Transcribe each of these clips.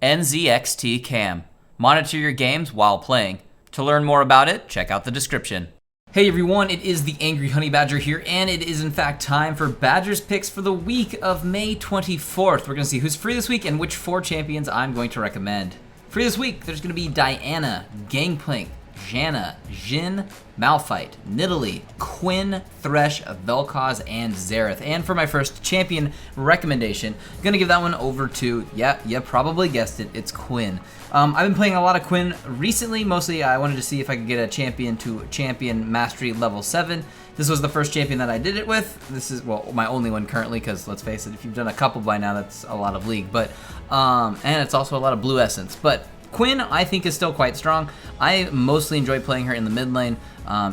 NZXT Cam. Monitor your games while playing. To learn more about it, check out the description. Hey everyone, it is the Angry Honey Badger here, and it is in fact time for Badgers picks for the week of May 24th. We're going to see who's free this week and which 4 champions I'm going to recommend. Free this week, there's going to be Diana, Gangplank, Janna, Jhin, Malphite, Nidalee, Quinn, Thresh, Vel'Koz, and Xerath. And for my first champion recommendation, I'm going to give that one over to, you probably guessed it, it's Quinn. I've been playing a lot of Quinn recently. Mostly I wanted to see if I could get a champion to champion mastery level 7. This was the first champion that I did it with. This is, well, my only one currently, because let's face it, if you've done a couple by now, that's a lot of League. But and it's also a lot of blue essence. But Quinn, I think, is still quite strong. I mostly enjoy playing her in the mid lane.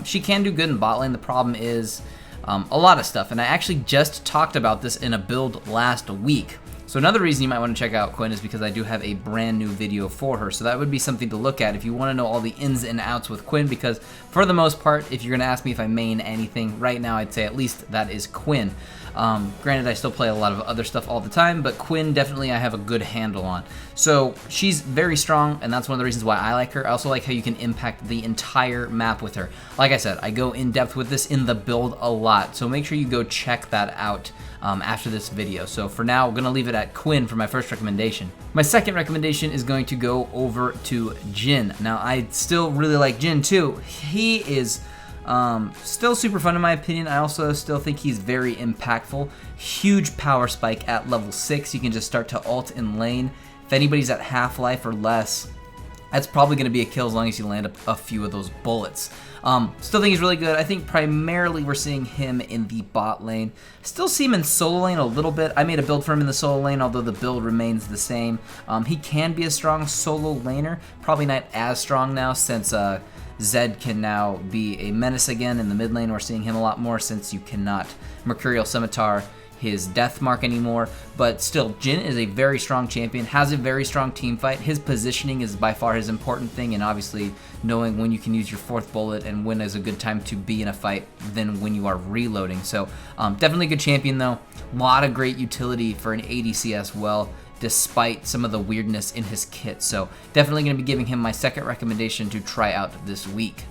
She can do good in bot lane. The problem is a lot of stuff, and I actually just talked about this in a build last week. So another reason you might want to check out Quinn is because I do have a brand new video for her. So that would be something to look at if you want to know all the ins and outs with Quinn, because for the most part, if you're going to ask me if I main anything right now, I'd say at least that is Quinn. Granted, I still play a lot of other stuff all the time, but Quinn definitely I have a good handle on. So she's very strong, and that's one of the reasons why I like her. I also like how you can impact the entire map with her. Like I said, I go in depth with this in the build a lot, so make sure you go check that out after this video. So for now, I'm going to leave it at Quinn for my first recommendation. My second recommendation is going to go over to Jhin. Now, I still really like Jhin too. He is still super fun in my opinion. I also still think he's very impactful. Huge power spike at level 6. You can just start to ult in lane. If anybody's at half-life or less, that's probably going to be a kill as long as you land a few of those bullets. Still think he's really good. I think primarily we're seeing him in the bot lane. Still see him in solo lane a little bit. I made a build for him in the solo lane, although the build remains the same. He can be a strong solo laner. Probably not as strong now since Zed can now be a menace again in the mid lane. We're seeing him a lot more since you cannot Mercurial Scimitar his death mark anymore, but still, Jhin is a very strong champion, has a very strong team fight. His positioning is by far his important thing, and obviously knowing when you can use your 4th bullet and when is a good time to be in a fight than when you are reloading. So definitely a good champion though. A lot of great utility for an ADC as well, despite some of the weirdness in his kit. So definitely going to be giving him my second recommendation to try out this week.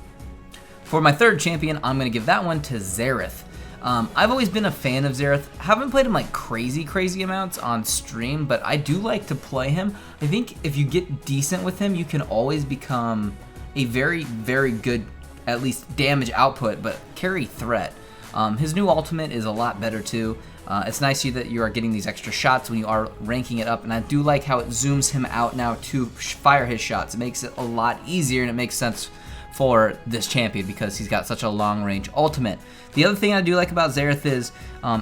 For my third champion, I'm going to give that one to Xerath. I've always been a fan of Xerath. Haven't played him like crazy amounts on stream, but I do like to play him. I think if you get decent with him, you can always become a very good, at least damage output, but carry threat. His new ultimate is a lot better too. It's nice to see that you are getting these extra shots when you are ranking it up, and I do like how it zooms him out now to fire his shots. It makes it a lot easier, and it makes sense for this champion because he's got such a long range ultimate. The other thing I do like about Xerath is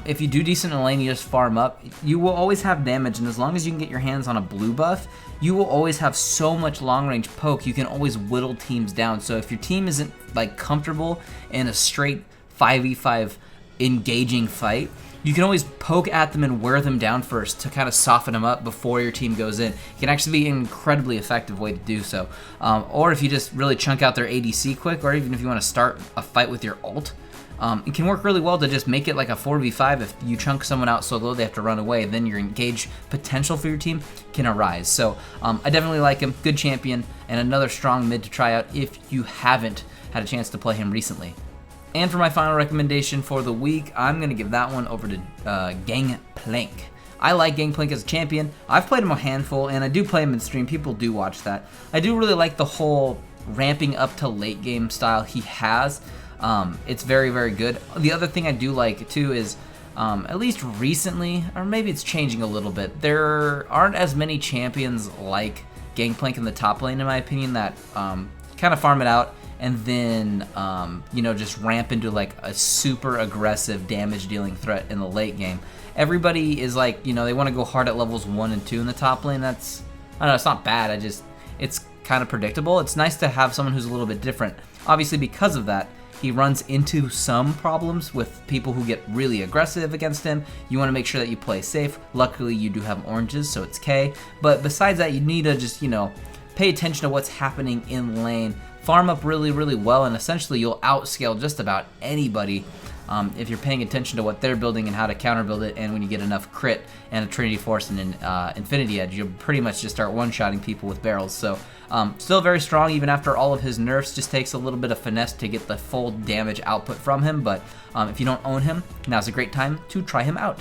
if you do decent in lane, you just farm up, you will always have damage, and as long as you can get your hands on a blue buff, you will always have so much long range poke. You can always whittle teams down. So if your team isn't like comfortable in a straight 5v5 engaging fight, you can always poke at them and wear them down first to kind of soften them up before your team goes in. It can actually be an incredibly effective way to do so. Or if you just really chunk out their ADC quick, or even if you want to start a fight with your ult, it can work really well to just make it like a 4v5. If you chunk someone out so low they have to run away, then your engage potential for your team can arise. So I definitely like him. Good champion, and another strong mid to try out if you haven't had a chance to play him recently. And for my final recommendation for the week, I'm going to give that one over to Gangplank. I like Gangplank as a champion. I've played him a handful, and I do play him in stream. People do watch that. I do really like the whole ramping up to late game style he has. It's very good. The other thing I do like too is, at least recently, or maybe it's changing a little bit, there aren't as many champions like Gangplank in the top lane, in my opinion, that kind of farm it out and then just ramp into like a super aggressive damage dealing threat in the late game. Everybody is like, they want to go hard at levels 1 and 2 in the top lane. I don't know, it's not bad, it's kind of predictable. It's nice to have someone who's a little bit different. Obviously, because of that, he runs into some problems with people who get really aggressive against him. You want to make sure that you play safe. Luckily, you do have oranges, so it's K. But besides that, you need to just, pay attention to what's happening in lane, farm up really well, and essentially you'll outscale just about anybody if you're paying attention to what they're building and how to counter build it, and when you get enough crit and a Trinity Force and an Infinity Edge, you'll pretty much just start one-shotting people with barrels. So still very strong even after all of his nerfs. Just takes a little bit of finesse to get the full damage output from him, but if you don't own him, now's a great time to try him out.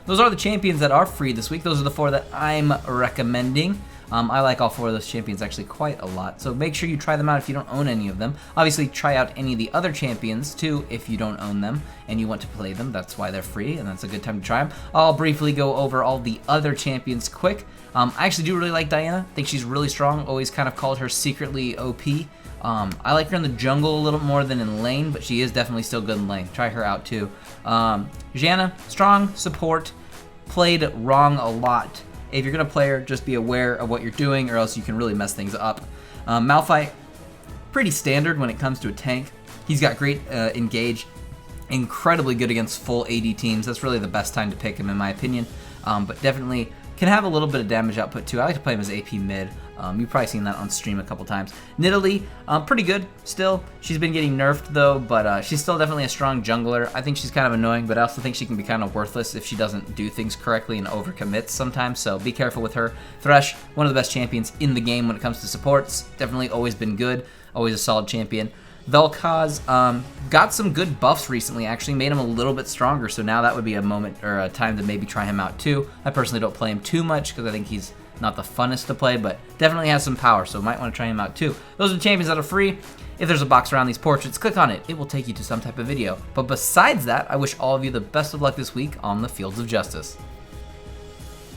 Those are the champions that are free this week. Those are the 4 that I'm recommending. I like all 4 of those champions actually quite a lot, so make sure you try them out if you don't own any of them. Obviously, try out any of the other champions too if you don't own them and you want to play them. That's why they're free, and that's a good time to try them. I'll briefly go over all the other champions quick. I actually do really like Diana. I think she's really strong. Always kind of called her secretly OP. I like her in the jungle a little more than in lane, but she is definitely still good in lane. Try her out too. Janna, strong support, played wrong a lot. If you're going to play her, just be aware of what you're doing, or else you can really mess things up. Malphite, pretty standard when it comes to a tank. He's got great engage, incredibly good against full AD teams. That's really the best time to pick him in my opinion, but definitely can have a little bit of damage output too. I like to play him as AP mid. You've probably seen that on stream a couple times. Nidalee, pretty good still. She's been getting nerfed though, but she's still definitely a strong jungler. I think she's kind of annoying, but I also think she can be kind of worthless if she doesn't do things correctly and overcommits sometimes, so be careful with her. Thresh, one of the best champions in the game when it comes to supports. Definitely always been good, always a solid champion. Vel'Koz got some good buffs recently, actually made him a little bit stronger, so now that would be a moment or a time to maybe try him out too. I personally don't play him too much because I think he's not the funnest to play, but definitely has some power, so might want to try him out too. Those are the champions that are free. If there's a box around these portraits, click on it. It will take you to some type of video. But besides that, I wish all of you the best of luck this week on the Fields of Justice.